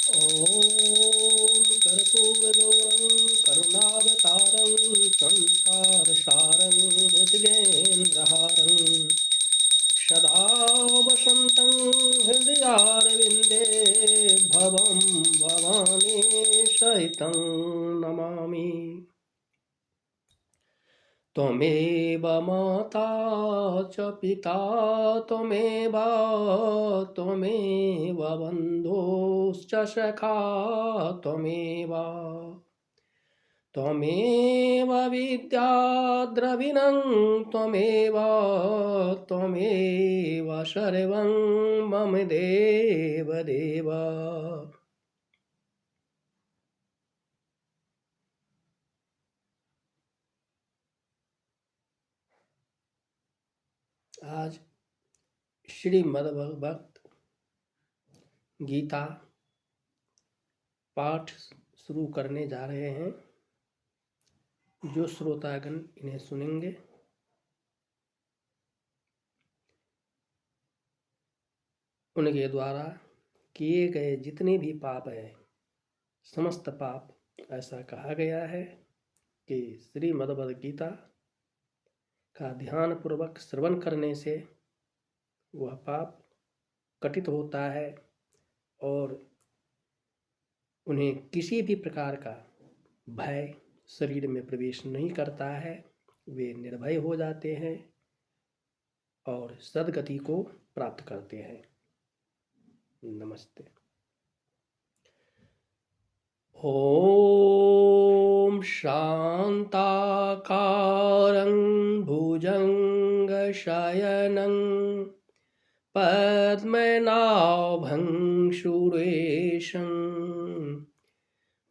ॐ कर्पूरगौरं करुणावतारं संसारसारं भुजगेन्द्रहारं सदा वसन्तं हृदयारविन्दे भवं भवानी सहितं नमामि। त्वमेव माता च पिता त्वमेव त्वमेव बन्धुश्च सखा त्वमेव त्वमेव विद्या द्रविणं त्वमेव त्वमेव सर्वं मम देवदेव। आज श्रीमद्भगवत गीता पाठ शुरू करने जा रहे हैं। जो श्रोतागण इन्हें सुनेंगे उनके द्वारा किए गए जितने भी पाप हैं, समस्त पाप, ऐसा कहा गया है कि श्रीमद्भगवत गीता का ध्यान पूर्वक श्रवण करने से वह पाप कटित होता है और उन्हें किसी भी प्रकार का भय शरीर में प्रवेश नहीं करता है। वे निर्भय हो जाते हैं और सद्गति को प्राप्त करते हैं। नमस्ते। ॐ शान्ताकारं भुजङ्गशयनं पद्मनाभं सुरेशं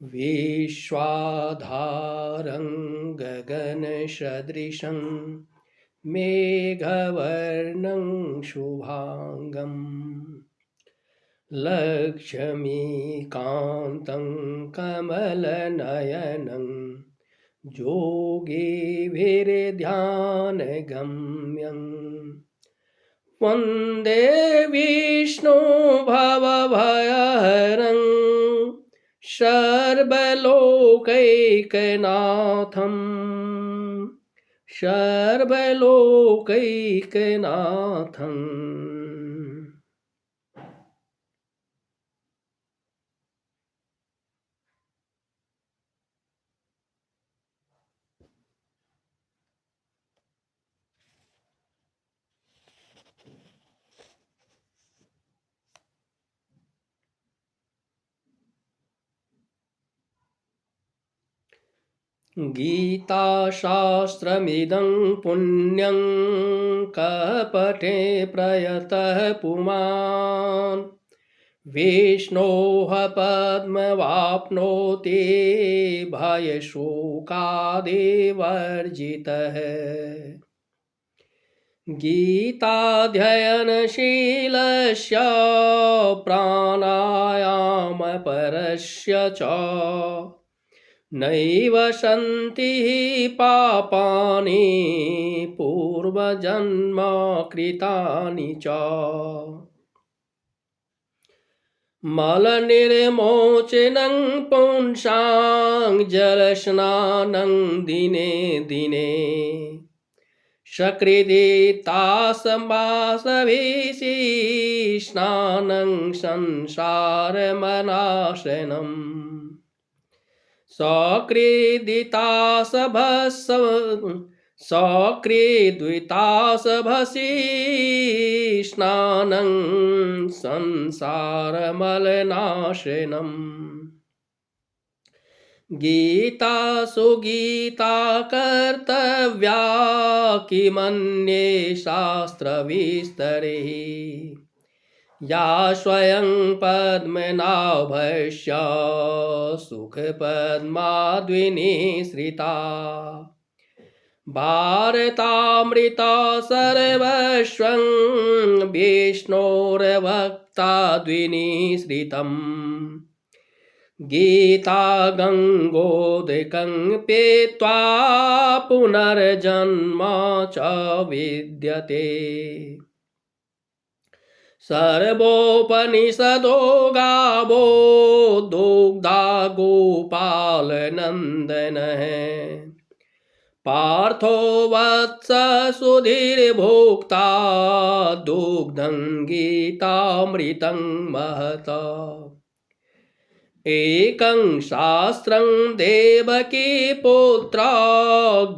विश्वाधारं गगनसदृशं मेघवर्णं शुभांगम् लक्ष्मीकान्तं कमलनयनं योगिभिर्ध्यानगम्यं वन्दे विष्णु भवभयहरं सर्वलोकैकनाथं सर्वलोकैकनाथम्। गीताशास्त्रमिदं पुण्यं कपटे प्रयतः पुमान् विष्णोः पद्मवाप्नोति भयशोकादिवर्जितः। गीताध्ययनशीलस्य प्राणायामपरस्य च नैव सन्ति पापानि पूर्वजन्म कृतानि च। मलनिर्मोचनं पुंसां जलस्नानं दिने दिने सकृदितासमासभिः स्नानं संसारमनाशनम् सकृद्वितासभसि स्नानं संसारमलनाशनम्। गीतासु गीता कर्तव्या किमन्ये शास्त्रविस्तरैः या स्वयं पद्मनाभस्य सुखपद्माद्विनिसृता भारतामृता सर्वस्वं विष्णोर्भक्ताद्विनिसृतम् गीता गङ्गोदकं पीत्वा पुनर्जन्म च विद्यते सर्वोपनिषदो गावो दुग्धा गोपाल नंदनः पार्थो वत्स सुधीर्भोक्ता दुग्धं गीतामृतं महत एकं शास्त्रं देवकी पुत्र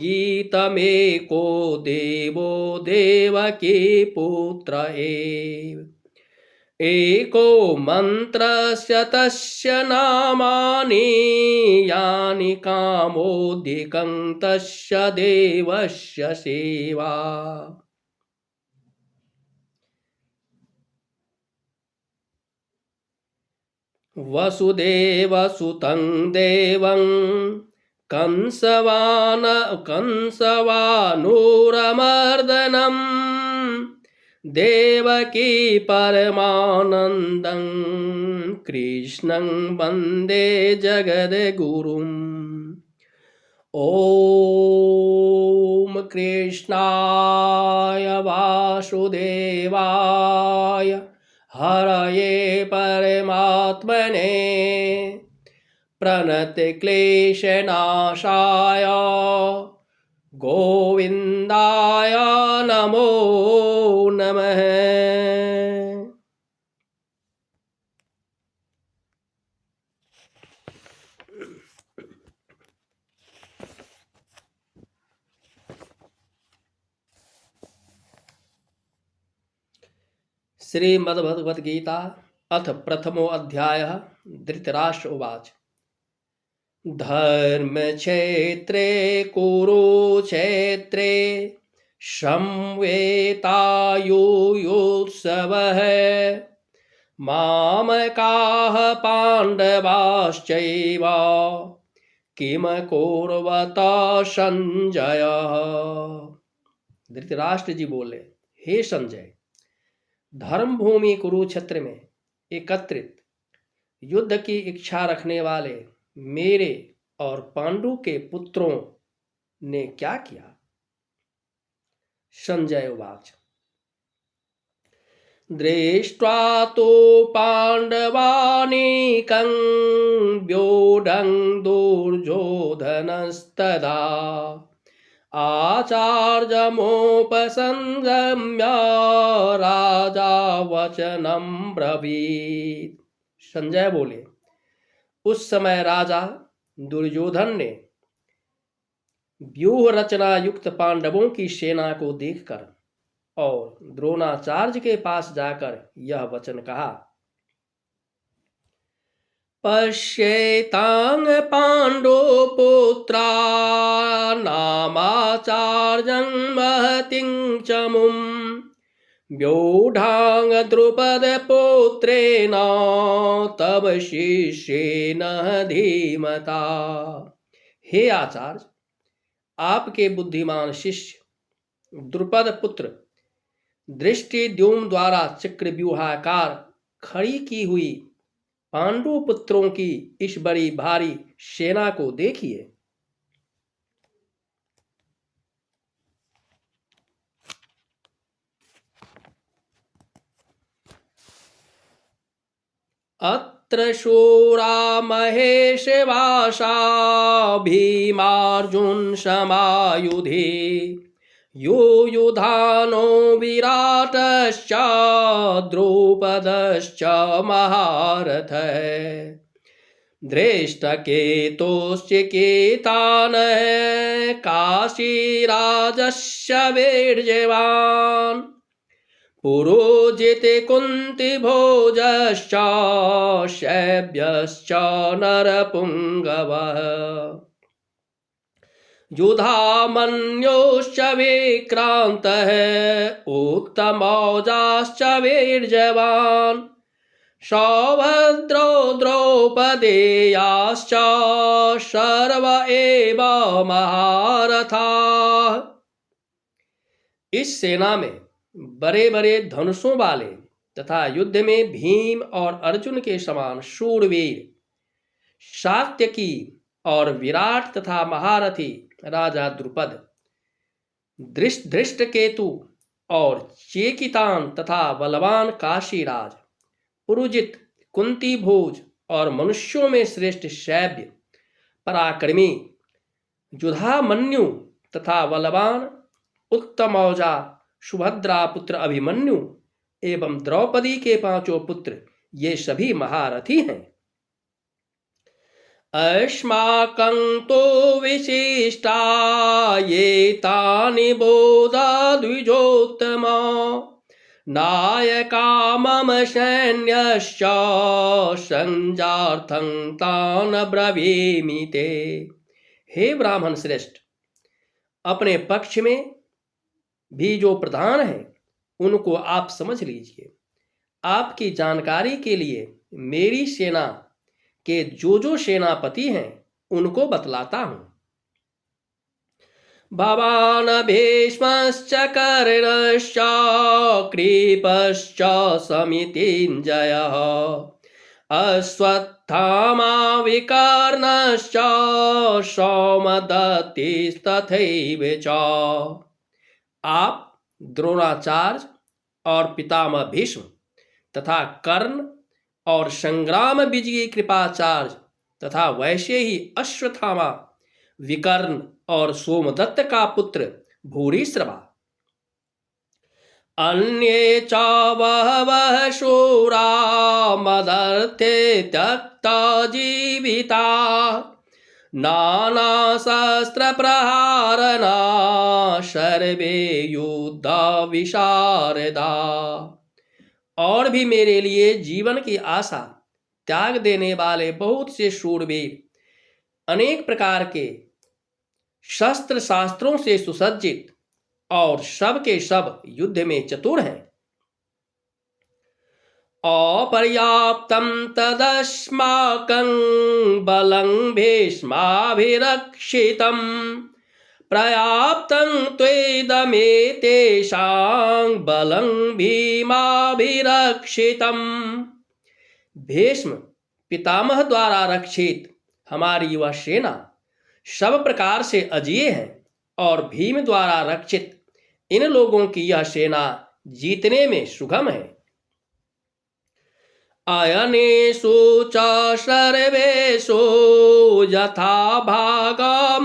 गीतमेको देवो देवकी पुत्र एव एको मन्त्रस्य तस्य नामानि यानि कामोऽधिकं तस्य देवस्य सेवा वसुदेवसुतं देवं कंसवानूरमर्दनम् देवकी परमानन्दं कृष्णं वन्दे जगद्गुरुम् ॐ कृष्णाय वासुदेवाय हरये परमात्मने प्रणतक्लेशनाशाय गोविन्दाय नमो नमः। श्रीमद्भगवद्गीता अथ प्रथमो अध्यायः। धृतराष्ट्र उवाच धर्मक्षेत्रे कुरुक्षेत्रे संवेतायुयुत्सवः मामकाः पाण्डवाश्चैव किम कुर्वत संजय। धृतराष्ट्र जी बोले, हे संजय, धर्म भूमि कुरुक्षेत्र में एकत्रित युद्ध की इच्छा रखने वाले मेरे और पांडु के पुत्रों ने क्या किया। संजय उवाच दृष्ट्वा तो पांडवानीकं व्यूढं दुर्योधनस्तदा आचार्यमुपसंगम्य राजा वचनं ब्रवीत्। संजय बोले, उस समय राजा दुर्योधन ने व्यूह रचना युक्त पांडवों की सेना को देखकर और द्रोणाचार्य के पास जाकर यह वचन कहा, पश्येतांग पांडुपुत्रा नामाचार्यं महतिं चमुं व्यूढांग द्रुपदपुत्रेण तव शिष्येन धीमता। हे आचार्य, आपके बुद्धिमान शिष्य द्रुपद पुत्र दृष्टिद्युम्न द्वारा चक्रव्यूहाकार खड़ी की हुई पांडु पुत्रों की इस बड़ी भारी सेना को देखिए। अत्र शूरा महेशवासा भीमार्जुन समायुधे युयुधानो विराटश्च द्रुपदश्च महारथः धृष्टकेतुश्च केतानः काशीराजस्य वीर्यवान् पुरोजित कुन्तिभोजश्च शैब्यश्च नरपुङ्गवः युधामन्योश्च विक्रान्तः उत्तमौजाश्च वीर्यवान् सौभद्रो द्रौपदेयाश्च सर्व एव महारथाः। इस सेना में बड़े बड़े धनुषों वाले तथा युद्ध में भीम और अर्जुन के समान शूरवीर सात्यकी और विराट तथा महारथी राजा द्रुपद, धृष्टकेतु और चेकितान तथा बलवान काशीराज, पुरुजित, कुंती भोज और मनुष्यों में श्रेष्ठ शैब्य, पराक्रमी युधामन्यु तथा बलवान उत्तमौजा, सुभद्रा पुत्र अभिमन्यु एवं द्रौपदी के 5 पुत्र, ये सभी महारथी हैं। अस्माकं तो विशिष्टा ये तानि बोधा द्विजोत्तमा, नायका मम सैन्यश्च संजार्थं तान् ब्रवीमि ते। हे ब्राह्मण श्रेष्ठ, अपने पक्ष में भी जो प्रधान हैं उनको आप समझ लीजिए। आपकी जानकारी के लिए मेरी सेना के जो सेनापति हैं उनको बतलाता हूं। भवान भीष्मश्च कर्णश्च कृपश्च समितिञ्जयः अश्वत्थामा विकर्णश्च सौमदत्तिस्तथैव च। आप द्रोणाचार्य और पितामह भीष्म तथा कर्ण और संग्राम विजयी कृपाचार्य तथा वैसे ही अश्वत्थामा, विकर्ण और सोमदत्त का पुत्र भूरिश्रवा, अन्ये च बहवः शूरा मदर्थे त्यक्ता जीविता नानाशस्त्रप्रहारणा सर्वे युद्ध विशारदा। और भी मेरे लिए जीवन की आशा त्याग देने वाले बहुत से शूरवीर अनेक प्रकार के शस्त्र शास्त्रों से सुसज्जित और सब के सब युद्ध में चतुर हैं। अपर्याप्तं तदस्माकं बलं भीष्माभिरक्षितं पर्याप्तं त्वेदमेतेषां बलं भीमाभिरक्षितं। भीष्म पितामह द्वारा रक्षित हमारी वह सेना सब प्रकार से अजेय है और भीम द्वारा रक्षित इन लोगों की यह सेना जीतने में सुगम है। अयनेषु च सर्वेषु यथा भागमवस्थिता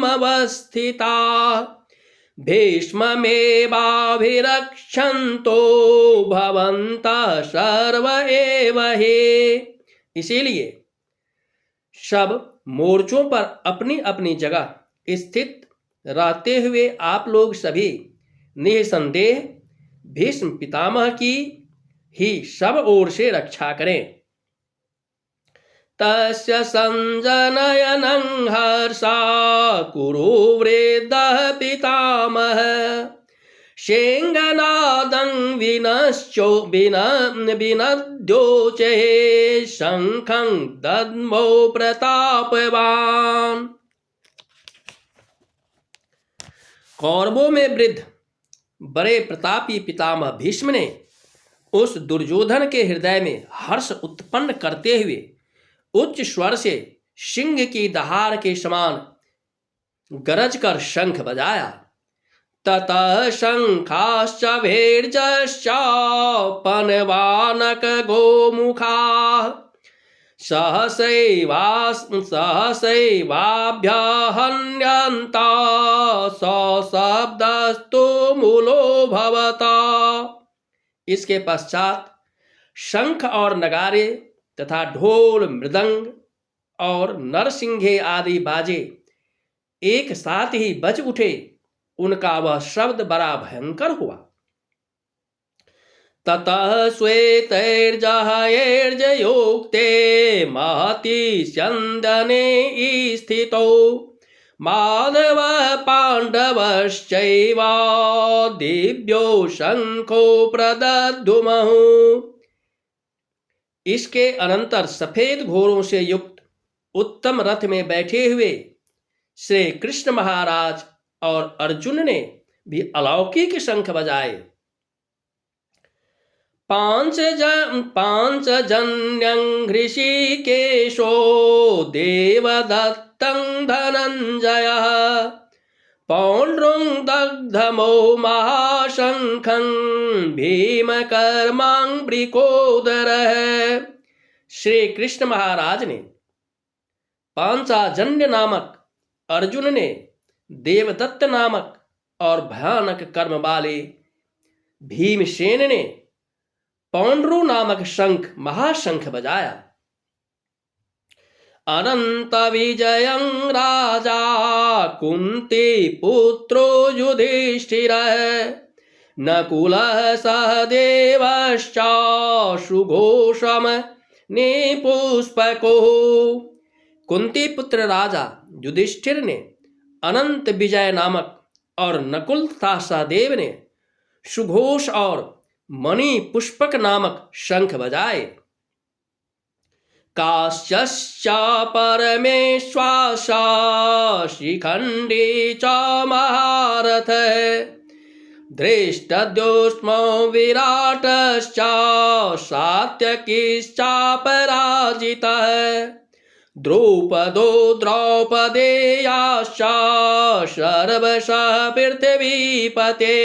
भीष्ममेवाभिरक्षन्तो भवन्तः सर्व एव हे। इसीलिए सब मोर्चों पर अपनी अपनी जगह स्थित रहते हुए आप लोग सभी निसंदेह भीष्म पितामह की ही सब ओर से रक्षा करें। तस्य संजनयनं हर्षा कुरु वृद्धः पितामह शेंगनादं विनद्योचे शंखं दद्मो प्रतापवान। कौरवों में वृद्ध बड़े प्रतापी पितामह भीष्म ने उस दुर्योधन के हृदय में हर्ष उत्पन्न करते हुए उच्च स्वर से सिंह की दहाड़ के समान गरज कर शंख बजाया। ततः शंखाश्च भैर्यश्च पनवानक गोमुखा सहसैवाभ्यहन्यन्ता सशब्दस्तु मूलो भवता। इसके पश्चात शंख और नगारे तथा ढोल मृदंग और नरसिंघे आदि बाजे एक साथ ही बज उठे। उनका वह शब्द बड़ा भयंकर हुआ। ततः श्वेतैर्जहैर्जयोक्ते महति स्यन्दने स्थितो माधव पांडवश्चैव दिव्यो शंखो प्रदद्युमः। इसके अनंतर सफेद घोड़ों से युक्त उत्तम रथ में बैठे हुए श्री कृष्ण महाराज और अर्जुन ने भी अलौकिक शंख बजाए। पांचजन्यं हृषिकेशो देवदत्तं धनंजयः पौण्ड्रुं दग्धमो महाशङ्खं भीमकर्माङ्घ्रिकोदरः। श्री कृष्ण महाराज ने पांचाजन्य नामक, अर्जुन ने देवदत्त नामक और भयानक कर्म वाले भीमसेन ने पौंड्रू नामक शंख, महाशंख बजाया। अनंत विजयं राजा कुंती पुत्रो युधिष्ठिरः नकुलः सहदेवश्च सुघोषम निपुष्पको। कुंती पुत्र राजा युधिष्ठिर ने अनंत विजय नामक और नकुल तथा सहदेव ने सुघोष और मणि पुष्पक नामक शंख बजाए। काश्यश्च परमेश्वास शिखंडी च महारथः धृष्टद्युष्मो विराटश्च सात्यकिश्च पराजितः द्रौपदो द्रौपदेयाश्च सर्वशः पृथ्वीपते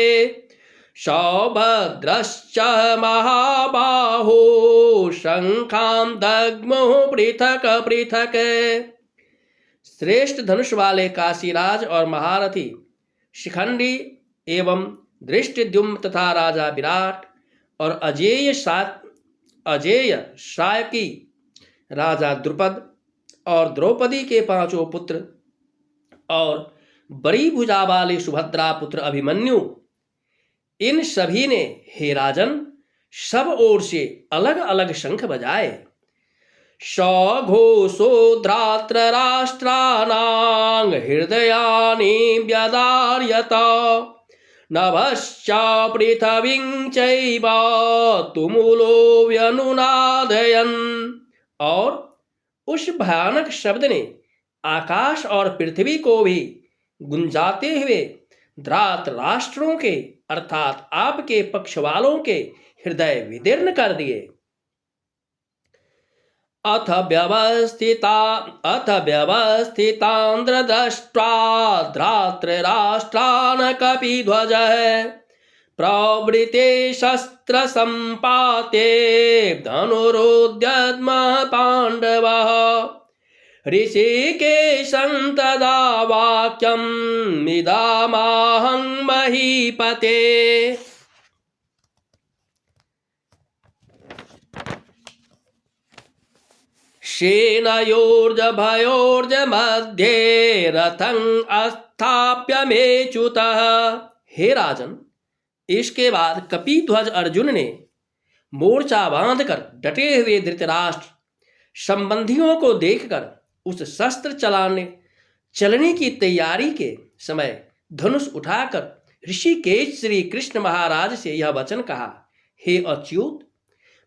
सौभद्रश्च महाबाहो शंखां दग्मुः पृथक पृथक। श्रेष्ठ धनुष वाले काशीराज और महारथी शिखंडी एवं धृष्टद्युम्न तथा राजा विराट और अजेय सायकी राजा द्रुपद और द्रौपदी के पांचों पुत्र और बड़ी भुजा वाले सुभद्रा पुत्र अभिमन्यु, इन सभी ने हे राजन सब ओर से अलग अलग शंख बजाए। सघोषो धार्तराष्ट्राणां हृदयानि व्यदार्यत नभश्च पृथिवीं चैव तुमुलो व्यनुनादयन्। और उस भयानक शब्द ने आकाश और पृथ्वी को भी गुंजाते हुए धृतराष्ट्रों के अर्थात आपके पक्ष वालों के हृदय विदीर्ण कर दिए। अथ व्यवस्थितांद्र दृष्ट्वा धृतराष्ट्रान् कपिध्वजः प्रवृते शस्त्र संपाते धनुरुद्यद्मः पाण्डवः ऋषिकेशं तदा वाक्यं मिदामाहं महीपते। सेनयोर्जभयोर्ज मध्ये रथं अस्थाप्य मेच्युतः। हे राजन, इसके बाद कपिध्वज अर्जुन ने मोर्चा बांधकर डटे हुए धृतराष्ट्र संबंधियों को देखकर उस शस्त्र चलने की तैयारी के समय धनुष उठाकर ऋषिकेश श्री कृष्ण महाराज से यह वचन कहा, हे अच्युत,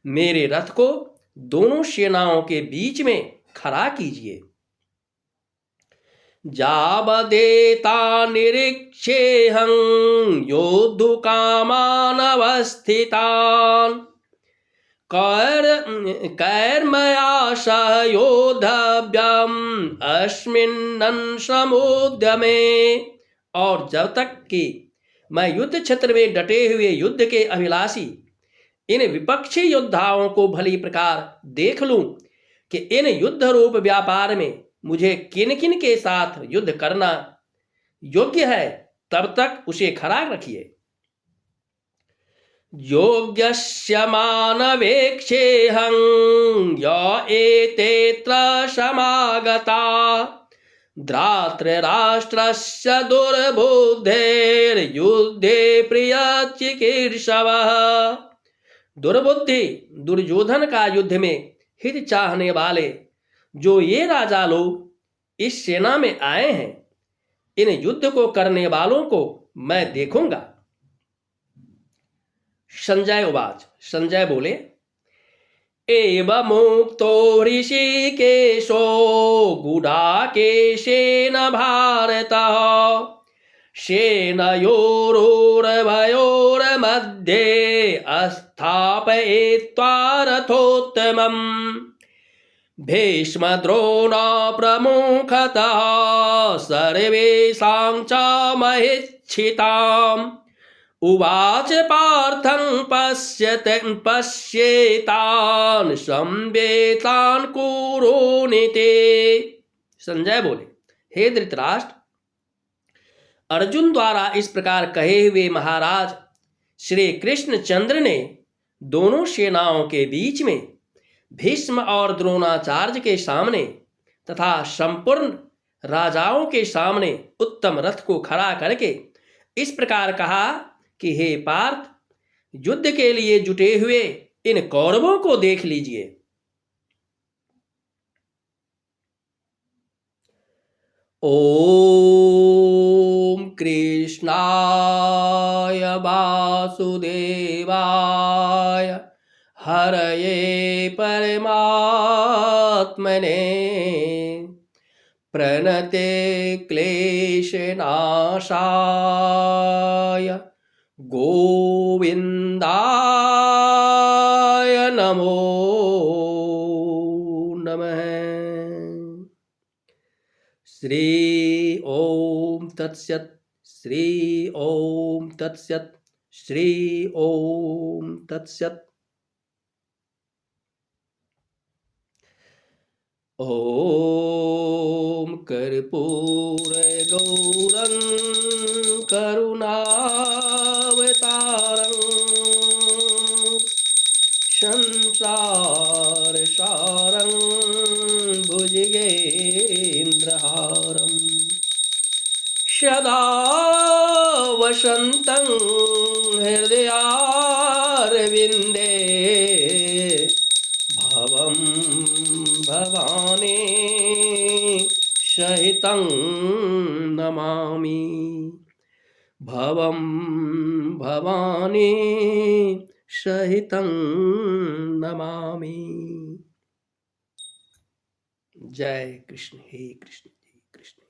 मेरे रथ को दोनों सेनाओं के बीच में खड़ा कीजिए। जावदेता निरीक्षेऽहं योद्धुकामान् अवस्थितान् कैर्मया सह योद्धव्यम् अस्मिन् समुद्यमे। और जब तक कि मैं युद्ध क्षेत्र में डटे हुए युद्ध के अभिलाषी इन विपक्षी योद्धाओं को भली प्रकार देख लूं कि इन युद्ध रूप व्यापार में मुझे किन किन के साथ युद्ध करना योग्य है, तब तक उसे खड़ा रखिए। योग्यस्य मानवेक्षेऽहं य एतेऽत्र समागता धृतराष्ट्रस्य दुर्बुद्धेर्युद्धे प्रियचिकीर्षवः। दुर्बुद्धि दुर्योधन का युद्ध में हित चाहने वाले जो ये राजा लोग इस सेना में आए हैं, इन युद्ध को करने वालों को मैं देखूंगा। संजय उवाच। संजय बोले, एवमुक्तो ऋषिकेशो गुडाकेशेन भारतः सेनयोरुभयोर्मध्ये अस्थापयित्वा रथोत्तमम् भीष्म द्रोण प्रमुखतः सर्वेषां च महिच्छिताम् उवाच पार्थं पश्येतान् संवेतान् कुरुनीते। संजय बोले, हे धृतराष्ट्र, अर्जुन द्वारा इस प्रकार कहे हुए महाराज श्री कृष्णचंद्र ने दोनों सेनाओं के बीच में भीष्म और द्रोणाचार्य के सामने तथा संपूर्ण राजाओं के सामने उत्तम रथ को खड़ा करके इस प्रकार कहा कि हे पार्थ, युद्ध के लिए जुटे हुए इन कौरवों को देख लीजिए। ओम कृष्णाय वासुदेवाय हरये परमात्मने प्रणते क्लेशनाशाय गोविंदाय नमो नमः। श्री ओम तत्सत्। श्री ओम तत्सत्। श्री ओम तत्सत्। ओम कर्पूर गौरं करुणावतारं संसार सारं भुजगेन्द्रहारं सदा वसन्तं हृदयारविन्दे भवं भवानी सहितं नमामि। भवं भवानी सहितं नमामि। जय कृष्ण। हे कृष्ण, हे कृष्ण।